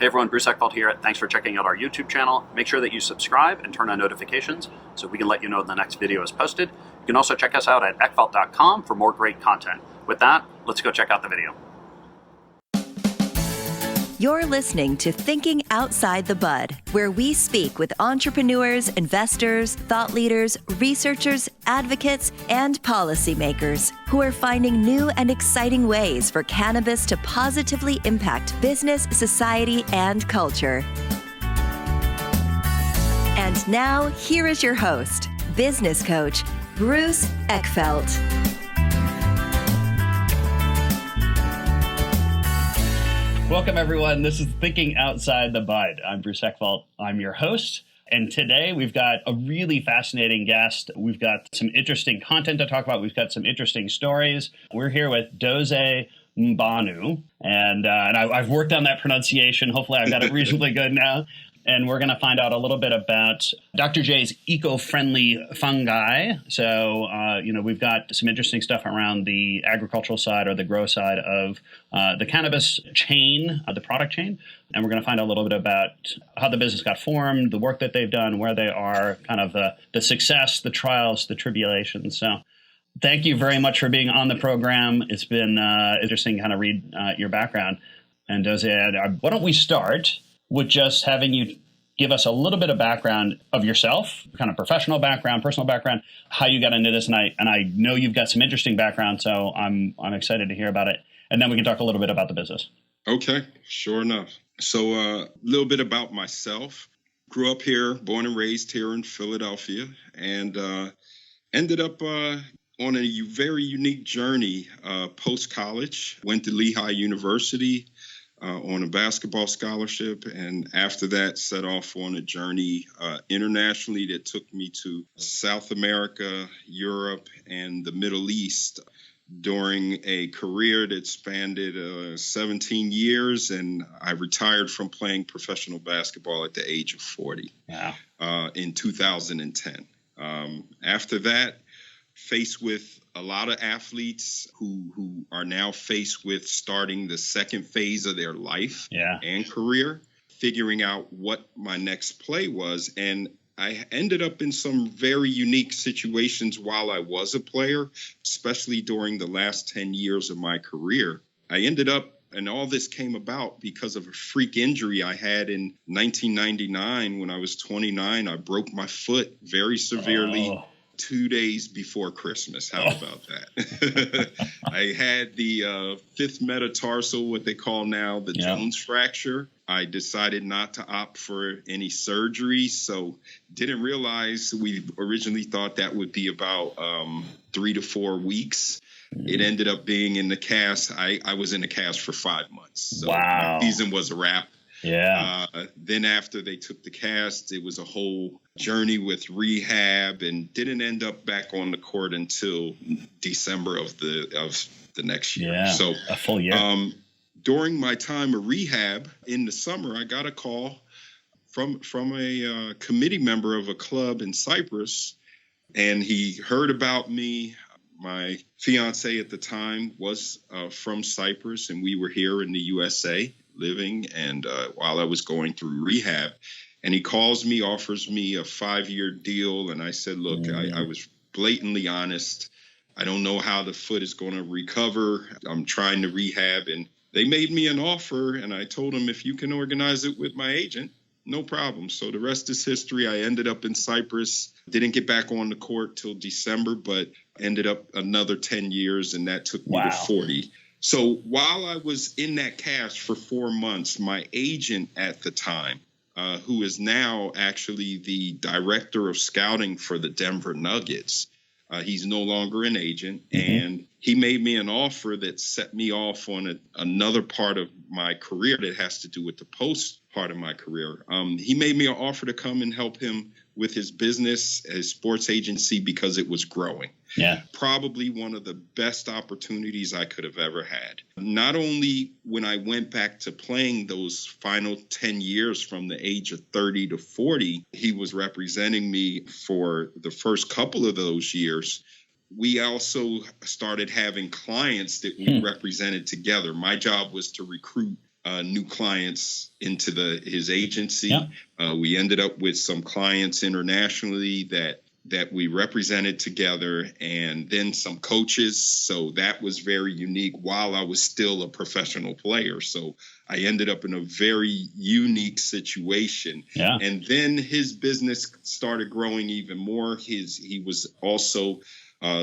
Hey everyone, Bruce Eckfeldt here. Thanks for checking out our YouTube channel. Make sure that you subscribe and turn on notifications so we can let you know when the next video is posted. You can also check us out at eckfeldt.com for more great content. With that, let's go check out the video. You're listening to Thinking Outside the Bud, where we speak with entrepreneurs, investors, thought leaders, researchers, advocates, and policymakers who are finding new and exciting ways for cannabis to positively impact business, society, and culture. And now, here is your host, business coach, Bruce Eckfeldt. Welcome, everyone. This is Thinking Outside the Bud. I'm Bruce Eckfeldt. I'm your host. And today we've got a really fascinating guest. We've got some interesting content to talk about. We've got some interesting stories. We're here with Dozie Mbonu. And I've worked on that pronunciation. Hopefully I've got it reasonably good now. And we're going to find out a little bit about Dr. J's eco-friendly fungi. So, we've got some interesting stuff around the agricultural side or the grow side of the cannabis chain, the product chain. And we're going to find out a little bit about how the business got formed, the work that they've done, where they are, kind of the success, the trials, the tribulations. So thank you very much for being on the program. It's been interesting to kind of read your background. And Dozie, why don't we start with just having you give us a little bit of background of yourself, kind of professional background, personal background, how you got into this. And I know you've got some interesting background, so I'm excited to hear about it. And then we can talk a little bit about the business. Okay, sure enough. So a little bit about myself. Grew up here, born and raised here in Philadelphia, and ended up on a very unique journey post-college. Went to Lehigh University on a basketball scholarship, and after that set off on a journey internationally that took me to South America, Europe, and the Middle East during a career that spanned 17 years, and I retired from playing professional basketball at the age of 40 in 2010. After that, faced with a lot of athletes who are now faced with starting the second phase of their life and career, figuring out what my next play was. And I ended up in some very unique situations while I was a player, especially during the last 10 years of my career. I ended up, and all this came about because of a freak injury I had in 1999 when I was 29. I broke my foot very severely. 2 days before Christmas. How about that? I had the fifth metatarsal, what they call now the Jones fracture. I decided not to opt for any surgery, so didn't realize we originally thought that would be about 3 to 4 weeks. It ended up being in the cast. I was in the cast for 5 months. So my season was a wrap. Then after they took the cast, it was a whole journey with rehab, and didn't end up back on the court until December of the next year. So a full year. During my time of rehab in the summer, I got a call from a committee member of a club in Cyprus, and he heard about me. My fiance at the time was from Cyprus, and we were here in the USA living, and while I was going through rehab, and he calls me, offers me a 5-year deal. And I said, look, I was blatantly honest. I don't know how the foot is going to recover. I'm trying to rehab. And they made me an offer, and I told them, if you can organize it with my agent, no problem. So the rest is history. I ended up in Cyprus, didn't get back on the court till December, but ended up another 10 years, and that took me to 40. So while I was in that cast for 4 months, my agent at the time, who is now actually the director of scouting for the Denver Nuggets, he's no longer an agent, and he made me an offer that set me off on another part of my career that has to do with the post part of my career. He made me an offer to come and help him with his business, his sports agency, because it was growing. Probably one of the best opportunities I could have ever had. Not only when I went back to playing those final 10 years from the age of 30 to 40, he was representing me for the first couple of those years. We also started having clients that we represented together. My job was to recruit new clients into his agency. Yeah. We ended up with some clients internationally that we represented together, and then some coaches. So that was very unique while I was still a professional player. So I ended up in a very unique situation. Yeah. And then his business started growing even more. He was also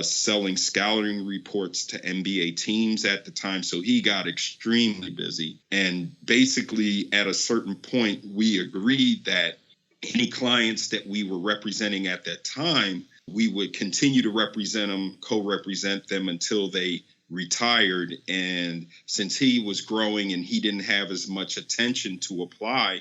selling scouting reports to NBA teams at the time. So he got extremely busy. And basically, at a certain point, we agreed that any clients that we were representing at that time, we would continue to represent them, co-represent them until they retired. And since he was growing and he didn't have as much attention to apply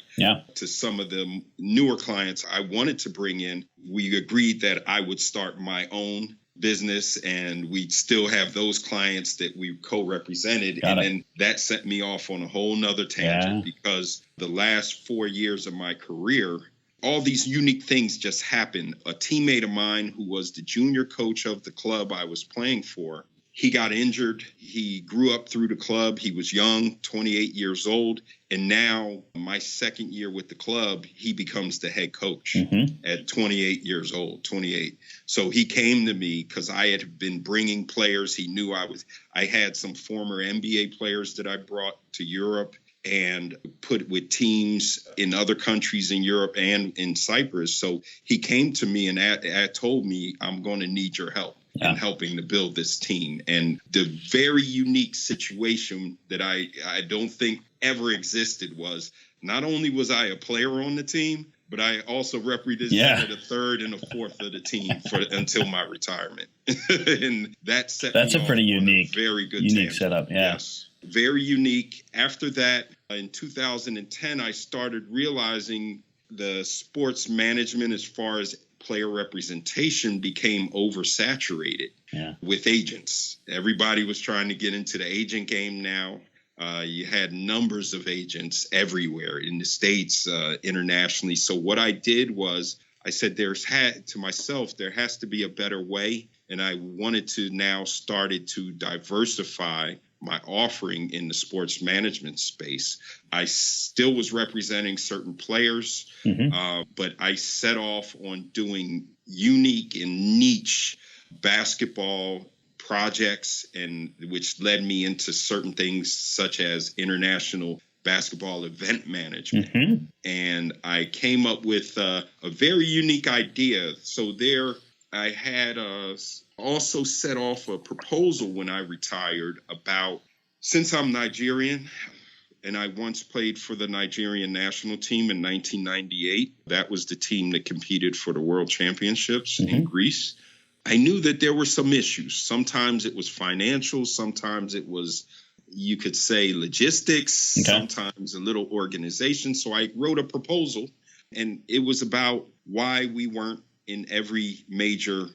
to some of the newer clients I wanted to bring in, we agreed that I would start my own business and we'd still have those clients that we co-represented. Then that sent me off on a whole nother tangent because the last 4 years of my career, all these unique things just happened. A teammate of mine who was the junior coach of the club I was playing for, he got injured. He grew up through the club. He was young, 28 years old. And now my second year with the club, he becomes the head coach at 28 years old, 28. So he came to me because I had been bringing players. He knew I had some former NBA players that I brought to Europe and put with teams in other countries in Europe and in Cyprus. So he came to me and told me, I'm going to need your help in helping to build this team. And the very unique situation that I don't think ever existed was not only was I a player on the team, but I also represented a third and a fourth of the team until my retirement. And that's a pretty unique, very good setup. Yeah. Yes. Very unique. After that, in 2010, I started realizing the sports management as far as player representation became oversaturated with agents. Everybody was trying to get into the agent game now. You had numbers of agents everywhere in the States, internationally. So what I did was I said, there has to be a better way. And I wanted to now started to diversify my offering in the sports management space. I still was representing certain players, but I set off on doing unique and niche basketball projects, and which led me into certain things such as international basketball event management. And I came up with a very unique idea. So there I had also set off a proposal when I retired about, since I'm Nigerian, and I once played for the Nigerian national team in 1998. That was the team that competed for the World Championships in Greece. I knew that there were some issues. Sometimes it was financial. Sometimes it was, you could say, logistics. Sometimes a little organization. So I wrote a proposal, and it was about why we weren't in every major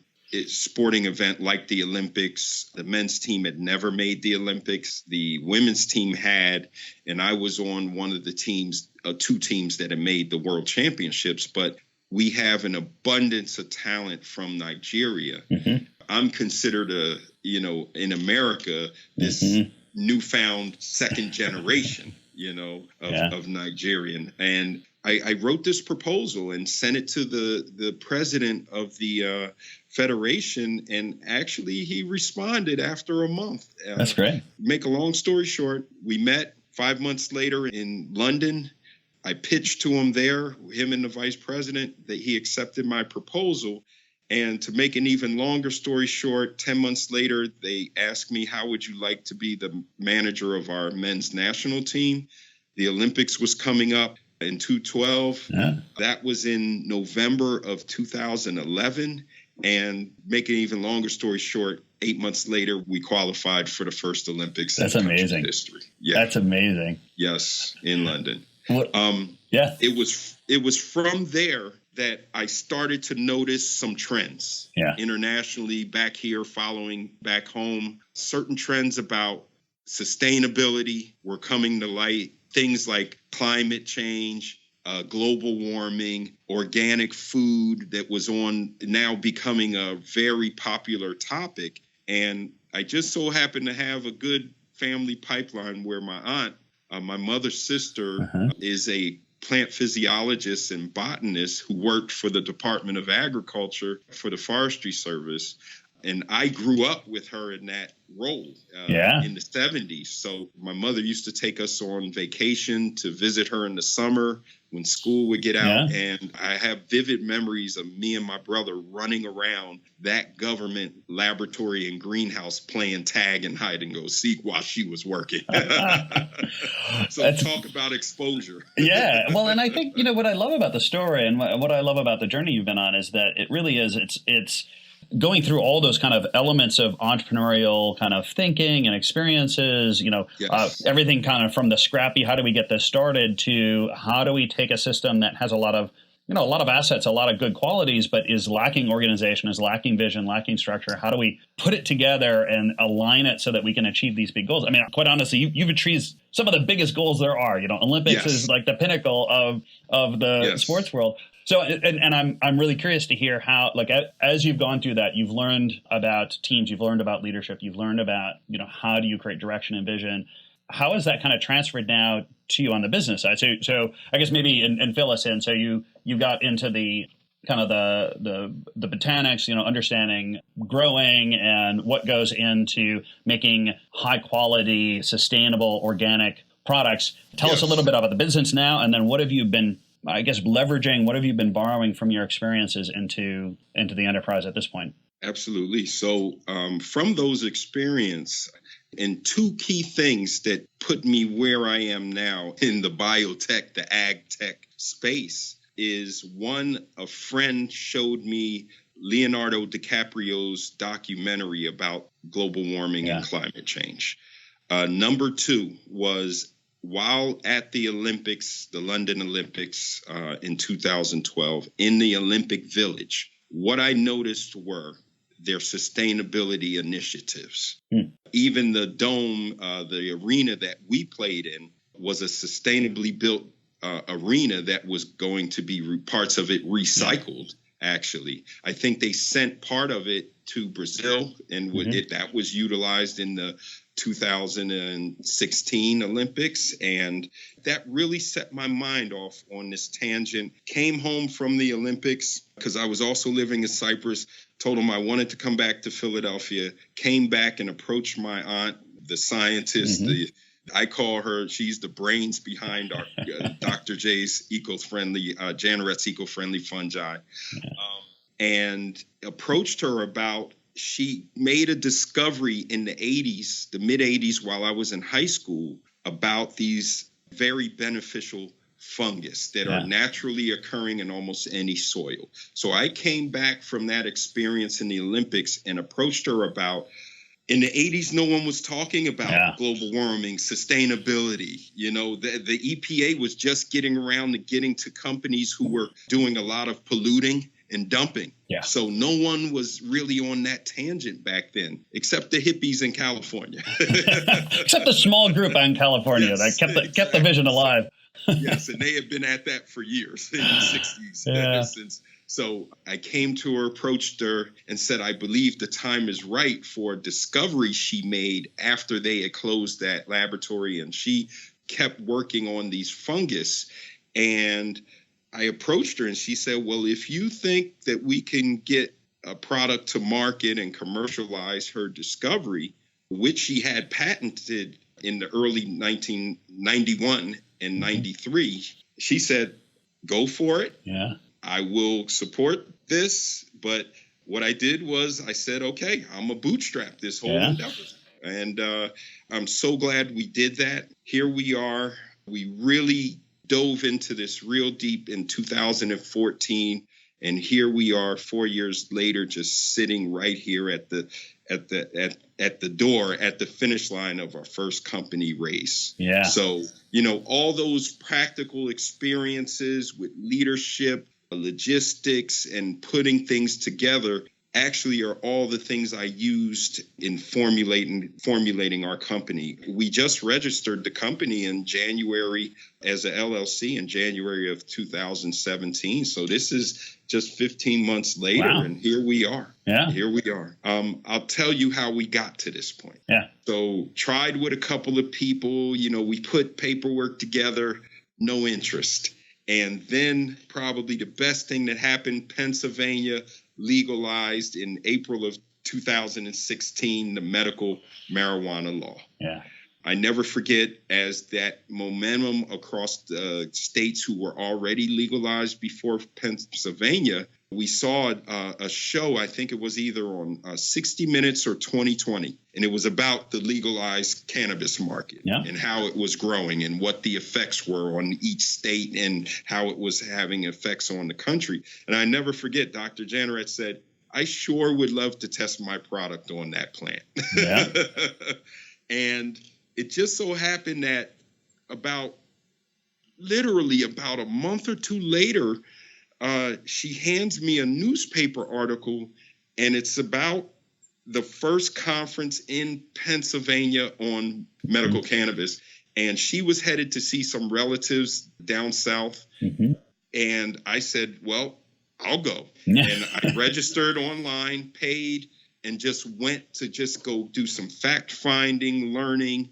sporting event like the Olympics. The men's team had never made the Olympics. The women's team had, and I was on one of the teams, two teams that had made the World Championships. But we have an abundance of talent from Nigeria. I'm considered in America, this newfound second generation, of Nigerian. And I wrote this proposal and sent it to the president of the federation, and actually he responded after a month. That's great. Make a long story short, we met 5 months later in London. I pitched to him there, him and the vice president, that he accepted my proposal. And to make an even longer story short, 10 months later, they asked me, how would you like to be the manager of our men's national team? The Olympics was coming up in 2012. That was in November of 2011. And make an even longer story short, 8 months later, we qualified for the first Olympics. That's amazing. History. Yeah. That's amazing. Yes, in London. It was from there that I started to notice some trends internationally, back here, following back home. Certain trends about sustainability were coming to light. Things like climate change, global warming, organic food that was now becoming a very popular topic. And I just so happened to have a good family pipeline where my aunt My mother's sister is a plant physiologist and botanist who worked for the Department of Agriculture for the Forestry Service. And I grew up with her in that role in the 70s. So my mother used to take us on vacation to visit her in the summer when school would get out. And I have vivid memories of me and my brother running around that government laboratory and greenhouse playing tag and hide and go seek while she was working. So talk about exposure. Well, and I think, what I love about the story and what I love about the journey you've been on is that it really is, it's going through all those kind of elements of entrepreneurial kind of thinking and experiences, everything kind of from the scrappy, how do we get this started, to how do we take a system that has a lot of assets, a lot of good qualities, but is lacking organization, is lacking vision, lacking structure. How do we put it together and align it so that we can achieve these big goals? I mean, quite honestly, you've achieved some of the biggest goals there are. Olympics is like the pinnacle of the sports world. So, and I'm really curious to hear how, like, as you've gone through that, you've learned about teams, you've learned about leadership, you've learned about, how do you create direction and vision? How is that kind of transferred now to you on the business side? So I guess maybe, and fill us in. So you got into the kind of the botanics, understanding growing and what goes into making high quality, sustainable, organic products. Tell us a little bit about the business now, and then what have you been, I guess, leveraging, what have you been borrowing from your experiences into the enterprise at this point? Absolutely. So from those experiences, and two key things that put me where I am now in the biotech, the ag tech space is, one, a friend showed me Leonardo DiCaprio's documentary about global warming and climate change. Number two was, while at the Olympics, the London Olympics in 2012, in the Olympic Village, what I noticed were their sustainability initiatives. Even the dome, the arena that we played in, was a sustainably built arena that was going to be parts of it recycled. Actually, I think they sent part of it to Brazil, and that was utilized in the 2016 Olympics. And that really set my mind off on this tangent. Came home from the Olympics because I was also living in Cyprus, told them I wanted to come back to Philadelphia, came back and approached my aunt, the scientist, I call her, she's the brains behind our Dr. J's eco-friendly, Janaret's eco-friendly fungi, and approached her about, she made a discovery in the 80s, the mid 80s, while I was in high school, about these very beneficial fungus that are naturally occurring in almost any soil. So I came back from that experience in the Olympics and approached her about, in the 80s, no one was talking about global warming, sustainability. The EPA was just getting around to getting to companies who were doing a lot of polluting and dumping. So no one was really on that tangent back then, except the hippies in California. Except the small group in California that kept the vision alive. Yes, and they had been at that for years, in the 60s. Since. So I came to her, approached her, and said, I believe the time is right for a discovery she made after they had closed that laboratory, and she kept working on these fungus. And I approached her and she said, well, if you think that we can get a product to market and commercialize her discovery, which she had patented in the early 1991 and 93, she said, go for it. I will support this. But what I did was I said, okay, I'm a bootstrap this whole endeavor. And I'm so glad we did that. Here we are. We really dove into this real deep in 2014. And here we are 4 years later, just sitting right here at the door, at the finish line of our first company race. So, all those practical experiences with leadership, logistics, and putting things together actually are all the things I used in formulating our company. We just registered the company in January as a LLC in January of 2017. So this is just 15 months later, Wow. and here we are. Yeah. Here we are. I'll tell you how we got to this point. Yeah. So tried with a couple of people, we put paperwork together, no interest. And then probably the best thing that happened, Pennsylvania legalized in April of 2016 the medical marijuana law. Yeah. I never forget, as that momentum across the states who were already legalized before Pennsylvania, we saw a show, I think it was either on 60 Minutes or 2020, and it was about the legalized cannabis market and how it was growing and what the effects were on each state and how it was having effects on the country. And I never forget, Dr. Janneret said, I sure would love to test my product on that plant. Yeah. And it just so happened that literally about a month or two later, she hands me a newspaper article, and it's about the first conference in Pennsylvania on medical cannabis. And she was headed to see some relatives down south. Mm-hmm. And I said, well, I'll go. And I registered online, paid, and just went to just go do some fact finding, learning.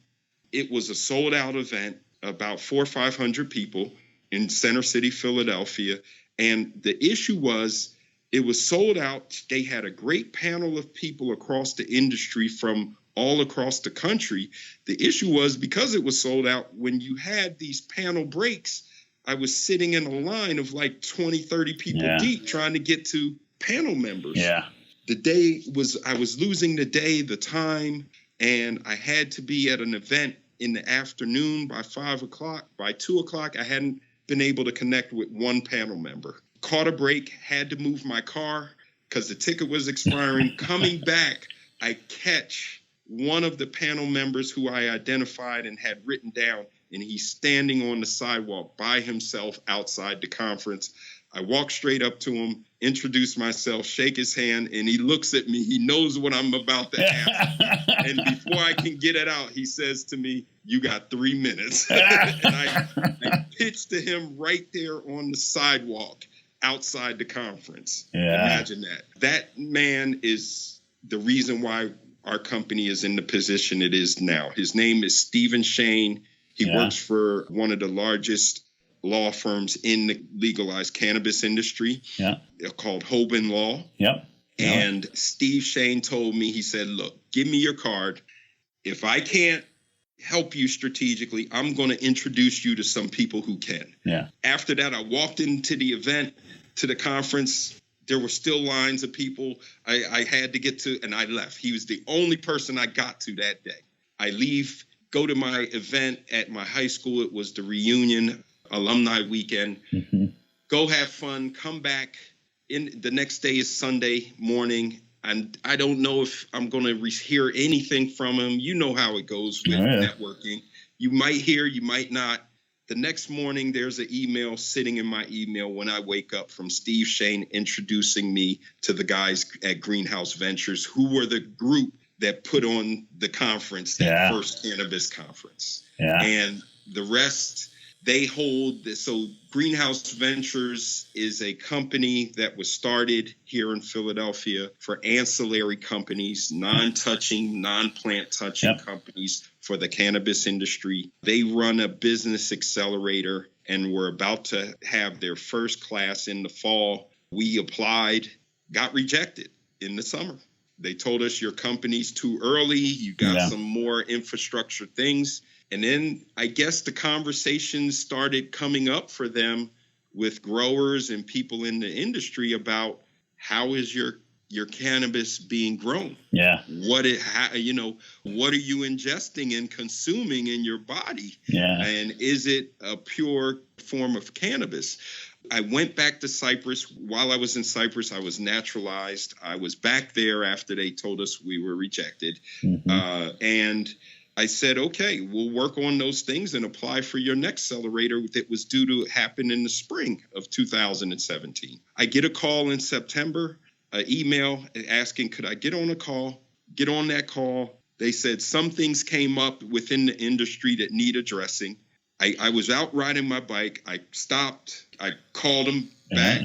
It was a sold out event, about 400 or 500 people in Center City, Philadelphia. And the issue was it was sold out. They had a great panel of people across the industry from all across the country. The issue was because it was sold out, when you had these panel breaks, I was sitting in a line of like 20, 30 people deep trying to get to panel members. Yeah. I was losing the day, the time, and I had to be at an event in the afternoon by 5 o'clock. By 2 o'clock, I hadn't been able to connect with one panel member. Caught a break, had to move my car because the ticket was expiring. Coming back, I catch one of the panel members who I identified and had written down, and he's standing on the sidewalk by himself outside the conference. I walk straight up to him, introduce myself, shake his hand, and he looks at me. He knows what I'm about to ask. And before I can get it out, he says to me, "You got 3 minutes." And I pitched to him right there on the sidewalk outside the conference. Yeah. Imagine that. That man is the reason why our company is in the position it is now. His name is Stephen Shane. He works for one of the largest law firms in the legalized cannabis industry called Hoban Law. Yep. And Steve Shane told me, he said, look, give me your card. If I can't help you strategically, I'm going to introduce you to some people who can. Yeah. After that, I walked into the event, to the conference. There were still lines of people I had to get to, and I left. He was the only person I got to that day. I leave, go to my event at my high school. It was the reunion alumni weekend. Mm-hmm. Go have fun, come back. The next day is Sunday morning, and I don't know if I'm going to hear anything from him. You know how it goes with networking. You might hear, you might not. The next morning, there's an email sitting in my email when I wake up from Steve Shane introducing me to the guys at Greenhouse Ventures, who were the group that put on the conference, that first cannabis conference. Yeah. And the rest, they hold this. So Greenhouse Ventures is a company that was started here in Philadelphia for ancillary companies, non-touching, non-plant touching companies for the cannabis industry. They run a business accelerator, and we're about to have their first class in the fall. We applied, got rejected in the summer. They told us your company's too early. You got some more infrastructure things. And then I guess the conversations started coming up for them with growers and people in the industry about how is your cannabis being grown? Yeah. What are you ingesting and consuming in your body? Yeah. And is it a pure form of cannabis? I went back to Cyprus. While I was in Cyprus, I was naturalized. I was back there after they told us we were rejected. Mm-hmm. And I said, okay, we'll work on those things and apply for your next accelerator that was due to happen in the spring of 2017. I get a call in September. an email asking, could I get on a call? Get on that call. They said some things came up within the industry that need addressing. I was out riding my bike. I stopped. I called them back,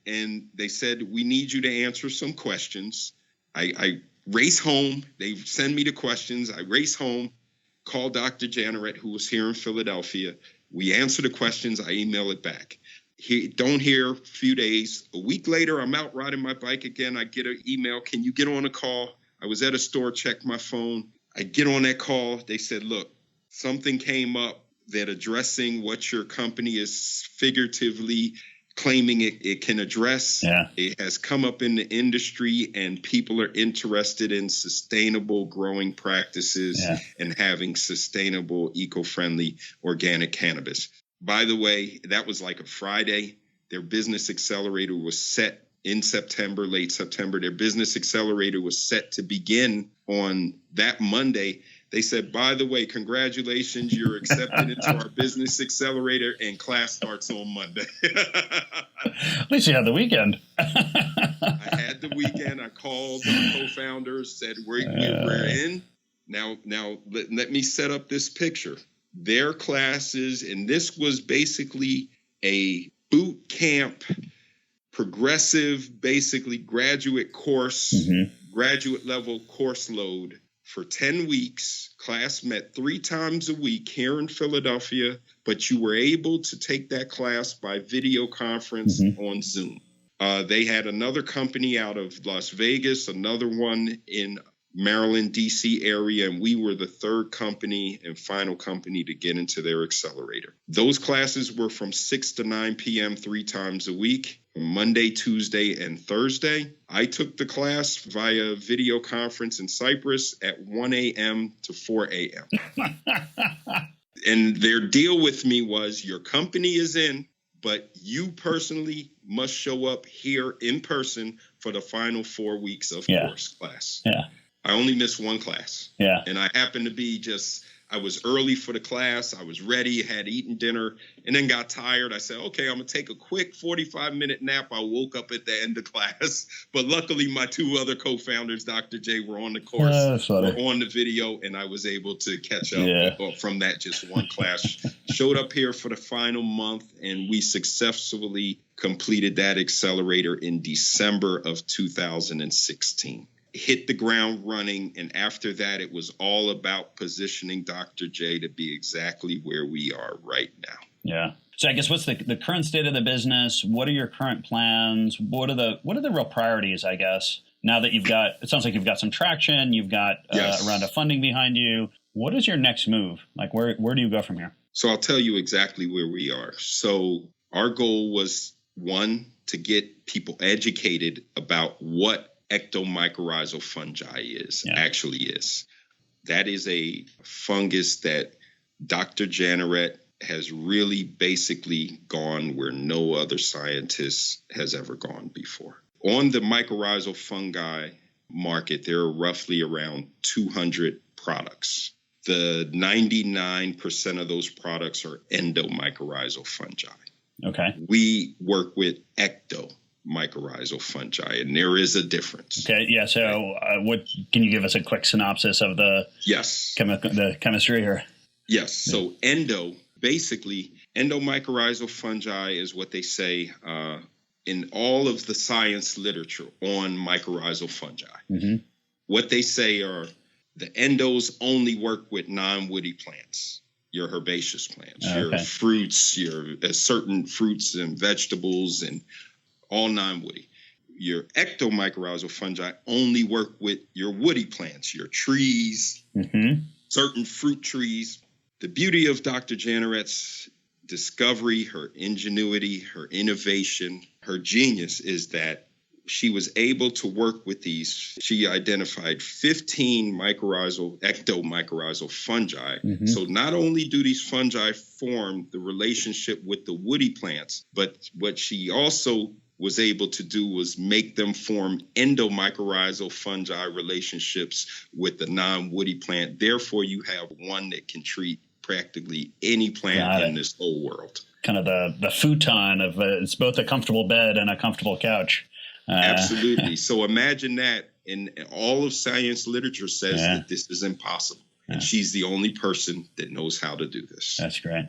and they said, we need you to answer some questions. I race home. They send me the questions. I race home, call Dr. Janneret, who was here in Philadelphia. We answer the questions. I email it back. Don't hear a few days. A week later, I'm out riding my bike again. I get an email. Can you get on a call? I was at a store, checked my phone. I get on that call. They said, look, something came up that addressing what your company is figuratively claiming it can address. Yeah. It has come up in the industry, and people are interested in sustainable growing practices and having sustainable, eco-friendly organic cannabis. By the way, that was like a Friday. Their business accelerator was set in September, late September. Their business accelerator was set to begin on that Monday. They said, by the way, congratulations, you're accepted into our business accelerator, and class starts on Monday. At least you had the weekend. I had the weekend. I called the co-founders, said, we're in. Now let me set up this picture. Their classes, and this was basically a boot camp, progressive, basically graduate course, graduate level course load for 10 weeks. Class met 3 times a week here in Philadelphia, but you were able to take that class by video conference on Zoom. They had another company out of Las Vegas, another one in Maryland, DC area, and we were the third company and final company to get into their accelerator. Those classes were from 6 to 9 p.m. 3 times a week, Monday, Tuesday, and Thursday. I took the class via video conference in Cyprus at 1 a.m. to 4 a.m. And their deal with me was, your company is in, but you personally must show up here in person for the final 4 weeks of course class. Yeah. I only missed one class. Yeah. And I happened to be I was early for the class. I was ready, had eaten dinner, and then got tired. I said, okay, I'm going to take a quick 45-minute nap. I woke up at the end of class. But luckily, my 2 other co-founders, Dr. J, were on the course, were on the video, and I was able to catch up from that just one class. Showed up here for the final month, and we successfully completed that accelerator in December of 2016. Hit the ground running, and after that, it was all about positioning Dr. J to be exactly where we are right now. Yeah. So I guess what's the current state of the business? What are your current plans? What are the real priorities, I guess, now that it sounds like you've got some traction, you've got a round of funding behind you. What is your next move? Like, where do you go from here? So I'll tell you exactly where we are. So our goal was, 1, to get people educated about what ectomycorrhizal fungi actually is. That is a fungus that Dr. Janneret has really basically gone where no other scientist has ever gone before. On the mycorrhizal fungi market, there are roughly around 200 products. The 99% of those products are endomycorrhizal fungi. Okay. We work with ectomycorrhizal fungi, and there is a difference. Okay. Yeah. So, what can you give us a quick synopsis of the the chemistry here? Yes. So, basically, endomycorrhizal fungi is what they say in all of the science literature on mycorrhizal fungi. What they say are the endos only work with non-woody plants. Your herbaceous plants, your fruits, your certain fruits and vegetables, and all non-woody. Your ectomycorrhizal fungi only work with your woody plants, your trees, certain fruit trees. The beauty of Dr. Janneret's discovery, her ingenuity, her innovation, her genius is that she was able to work with these. She identified 15 ectomycorrhizal fungi. So not only do these fungi form the relationship with the woody plants, but what she also was able to do was make them form endomycorrhizal fungi relationships with the non-woody plant. Therefore, you have one that can treat practically any plant in this whole world. Kind of the futon of it's both a comfortable bed and a comfortable couch. Absolutely. So imagine that, and all of science literature says that this is impossible. And she's the only person that knows how to do this. That's great.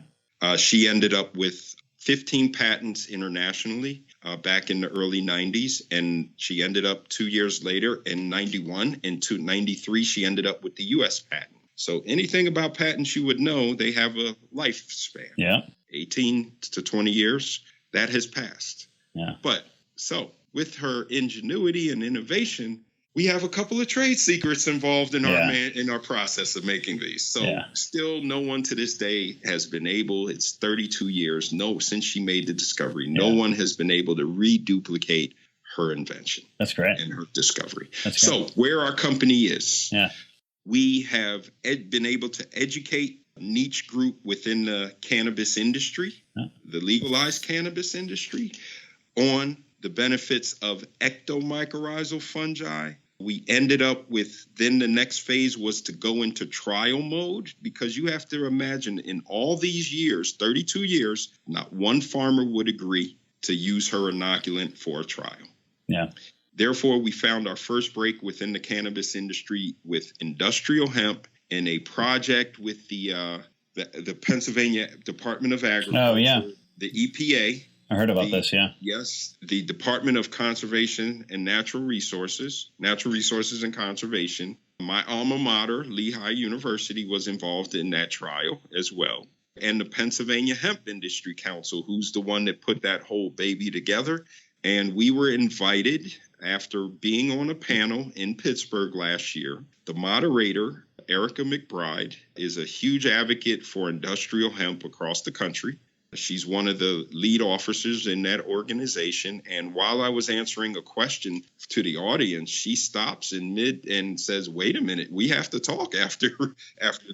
She ended up with 15 patents internationally back in the early 90s. And she ended up 2 years later in 91. And to 93, she ended up with the U.S. patent. So anything about patents you would know, they have a lifespan. Yeah. 18 to 20 years, that has passed. Yeah. But so with her ingenuity and innovation, we have a couple of trade secrets involved in our process of making these. So still no one to this day has been able, it's 32 years, since she made the discovery, no one has been able to reduplicate her invention. That's great. And her discovery. That's so great. where our company is, yeah. we have been able to educate a niche group within the cannabis industry, the legalized cannabis industry, on the benefits of ectomycorrhizal fungi. We ended up with, then the next phase was to go into trial mode, because you have to imagine in all these years, 32 years, not one farmer would agree to use her inoculant for a trial. Yeah. Therefore, we found our first break within the cannabis industry with industrial hemp and a project with the Pennsylvania Department of Agriculture, the EPA. I heard about this, yeah. Yes, the Department of Conservation and Natural Resources and Conservation. My alma mater, Lehigh University, was involved in that trial as well. And the Pennsylvania Hemp Industry Council, who's the one that put that whole baby together. And we were invited after being on a panel in Pittsburgh last year. The moderator, Erica McBride, is a huge advocate for industrial hemp across the country. She's one of the lead officers in that organization. And while I was answering a question to the audience, she stops in mid and says, wait a minute, we have to talk after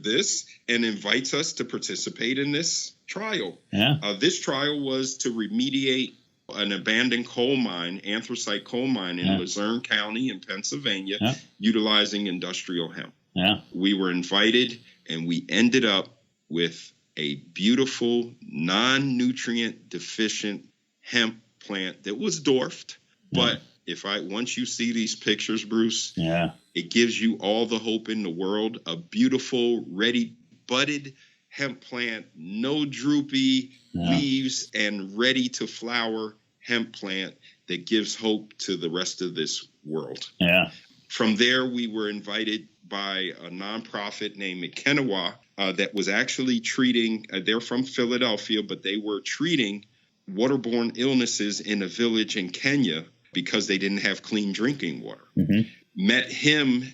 this, and invites us to participate in this trial. Yeah. This trial was to remediate an abandoned coal mine, anthracite coal mine in Luzerne County in Pennsylvania, utilizing industrial hemp. Yeah. We were invited, and we ended up with a beautiful, non-nutrient deficient hemp plant that was dwarfed. But once you see these pictures, Bruce, it gives you all the hope in the world. A beautiful, ready, budded hemp plant, no droopy leaves, and ready to flower hemp plant that gives hope to the rest of this world. Yeah. From there, we were invited by a nonprofit named Eckfeldt that was actually treating, they're from Philadelphia, but they were treating waterborne illnesses in a village in Kenya because they didn't have clean drinking water. Mm-hmm. Met him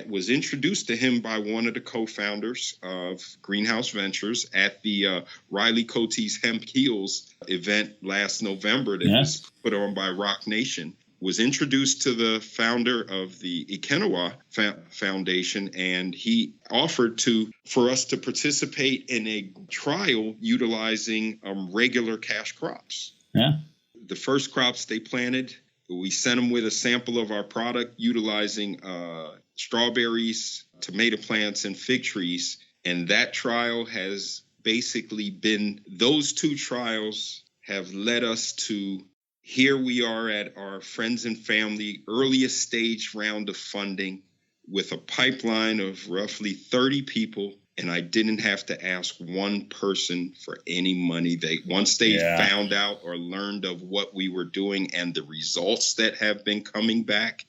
was introduced to him by one of the co-founders of Greenhouse Ventures at the Riley Cote's Hemp Heals event last November that was put on by Rock Nation. Was introduced to the founder of the Eckfeldt Foundation, and he offered for us to participate in a trial utilizing regular cash crops. Yeah. The first crops they planted, we sent them with a sample of our product utilizing strawberries, tomato plants, and fig trees. And that trial has basically been, those two trials have led us to here we are at our friends and family earliest stage round of funding with a pipeline of roughly 30 people. And I didn't have to ask one person for any money. Once they found out or learned of what we were doing and the results that have been coming back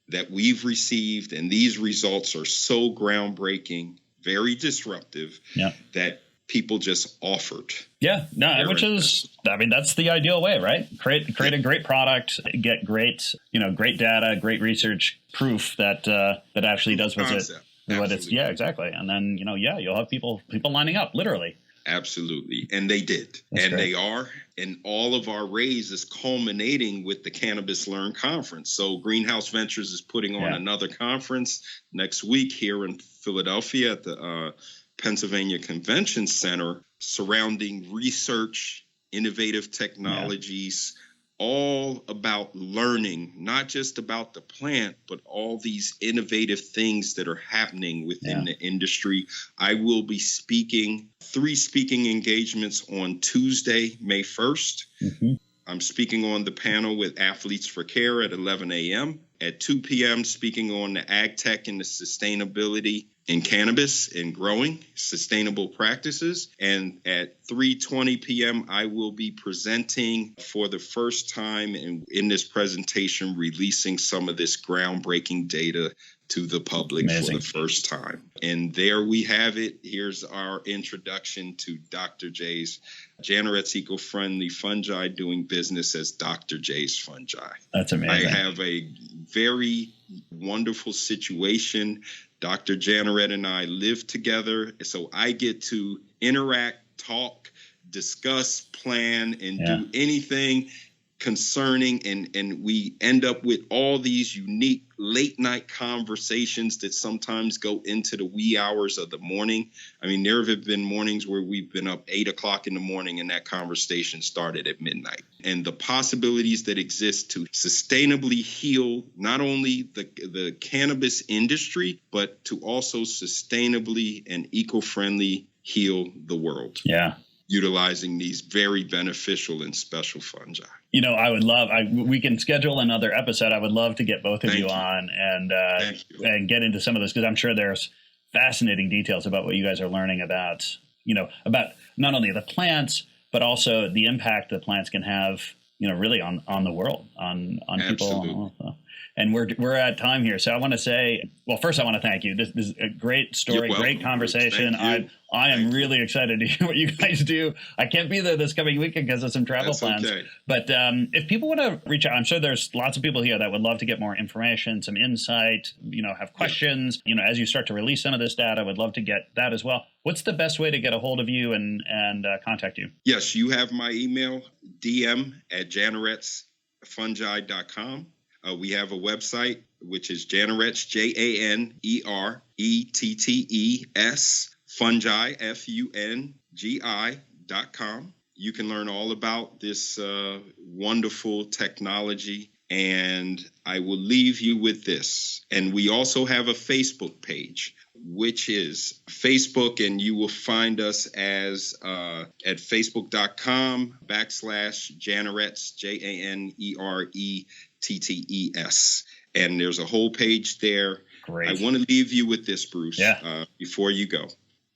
that we've received, and these results are so groundbreaking, very disruptive, that people just offered. Yeah, no, which is, I mean, that's the ideal way, right? Create a great product, get great data, great research proof that actually does what it's. Yeah, exactly. And then you'll have people lining up, literally. Absolutely, and they did, they are, and all of our raise is culminating with the Cannabis Learn Conference. So Greenhouse Ventures is putting on another conference next week here in Philadelphia at the Pennsylvania Convention Center surrounding research, innovative technologies, all about learning, not just about the plant, but all these innovative things that are happening within the industry. I will be speaking 3 speaking engagements on Tuesday, May 1st. Mm-hmm. I'm speaking on the panel with Athletes for Care at 11 a.m. At 2 p.m., speaking on the ag tech and the sustainability in cannabis and growing sustainable practices. And at 3:20 p.m., I will be presenting for the first time in this presentation, releasing some of this groundbreaking data to the public for the first time. And there we have it. Here's our introduction to Dr. J's Janaret's Eco-Friendly Fungi, doing business as Dr. J's Fungi. That's amazing. I have a very wonderful situation. Dr. Janaret and I live together, so I get to interact, talk, discuss, plan, and do anything concerning, and we end up with all these unique late night conversations that sometimes go into the wee hours of the morning. I mean, there have been mornings where we've been up 8 o'clock in the morning and that conversation started at midnight. And the possibilities that exist to sustainably heal not only the cannabis industry, but to also sustainably and eco-friendly heal the world. Yeah. Utilizing these very beneficial and special fungi. You know, I would love, we can schedule another episode. I would love to get both of you on and get into some of this, because I'm sure there's fascinating details about what you guys are learning about, you know, about not only the plants, but also the impact that plants can have, you know, really on the world, on people. And we're at time here. So I want to say, well, first I want to thank you. This is a great story, great conversation. I am really excited to hear what you guys do. I can't be there this coming weekend because of some travel plans. Okay. But if people want to reach out, I'm sure there's lots of people here that would love to get more information, some insight, you know, have questions. You know, as you start to release some of this data, I would love to get that as well. What's the best way to get a hold of you and contact you? Yes, you have my email, dm@janaretsfungi.com. We have a website, which is Janaretts, JANERETTES, fungi, FUNGI.com. You can learn all about this wonderful technology. And I will leave you with this. And we also have a Facebook page, which is Facebook, and you will find us as at facebook.com/Janaretts, JANERETTES. And there's a whole page there. Great. I want to leave you with this, Bruce, before you go.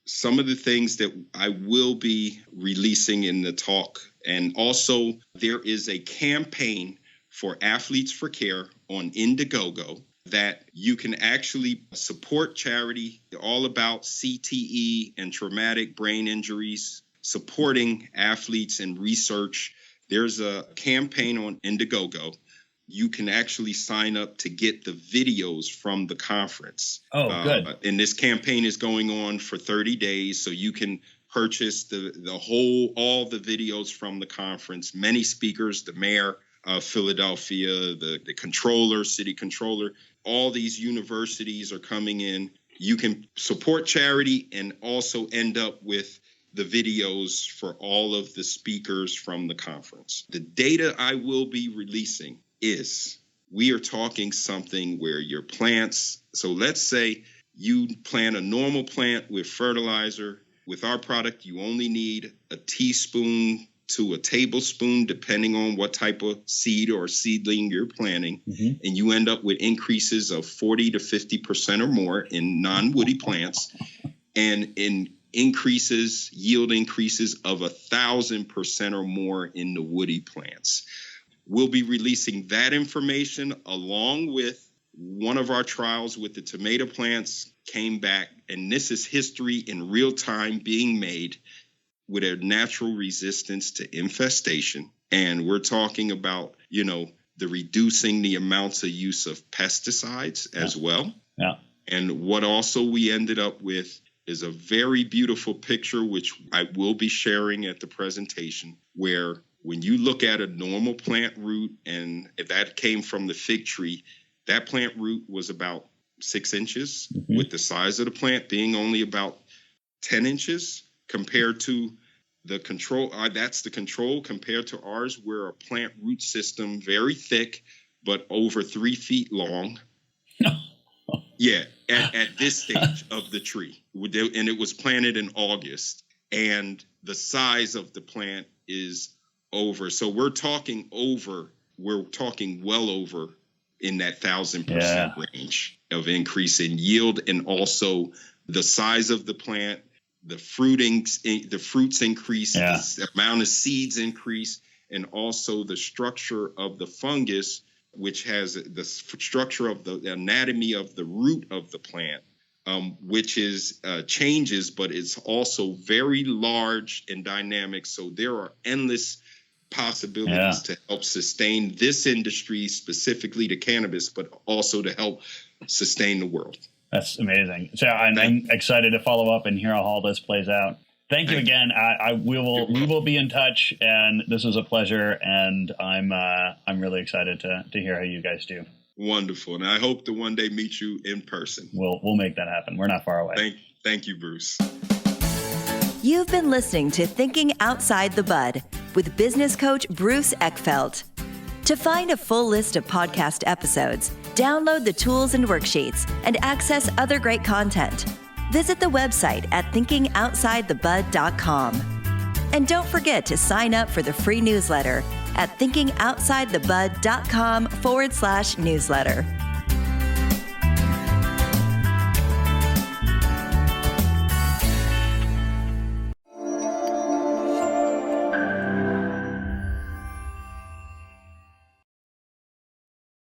Some of the things that I will be releasing in the talk. And also there is a campaign for Athletes for Care on Indiegogo that you can actually support charity all about CTE and traumatic brain injuries, supporting athletes and research. There's a campaign on Indiegogo. You can actually sign up to get the videos from the conference. Oh, good. And this campaign is going on for 30 days, so you can purchase all the videos from the conference. Many speakers, the mayor of Philadelphia, the controller, city controller, all these universities are coming in. You can support charity and also end up with the videos for all of the speakers from the conference. The data I will be releasing is, we are talking something where your plants, so let's say you plant a normal plant with fertilizer. With our product, you only need a teaspoon to a tablespoon, depending on what type of seed or seedling you're planting. Mm-hmm. And you end up with increases of 40 to 50% or more in non-woody plants, and in yield increases of 1,000% or more in the woody plants. We'll be releasing that information along with one of our trials with the tomato plants came back, and this is history in real time being made with a natural resistance to infestation. And we're talking about, you know, the reducing the amounts of use of pesticides as well. Yeah. And what also we ended up with is a very beautiful picture, which I will be sharing at the presentation, where when you look at a normal plant root, and if that came from the fig tree, that plant root was about 6 inches, with the size of the plant being only about 10 inches compared to the control. That's the control compared to ours, where a plant root system very thick, but over 3 feet long. Yeah, at this stage of the tree. And it was planted in August. And the size of the plant is over. So we're talking well over in that 1,000% range of increase in yield, and also the size of the plant, the fruits increase, the amount of seeds increase, and also the structure of the fungus, which has the structure of the anatomy of the root of the plant, which is changes, but it's also very large and dynamic. So there are endless possibilities to help sustain this industry, specifically to cannabis, but also to help sustain the world. That's amazing. So I'm excited to follow up and hear how all this plays out. Thank you again. We will be in touch, and this was a pleasure. And I'm really excited to hear how you guys do. Wonderful, and I hope to one day meet you in person. We'll make that happen. We're not far away. Thank you, Bruce. You've been listening to Thinking Outside the Bud with business coach Bruce Eckfeldt. To find a full list of podcast episodes, download the tools and worksheets, and access other great content, visit the website at thinkingoutsidethebud.com. And don't forget to sign up for the free newsletter at thinkingoutsidethebud.com/newsletter.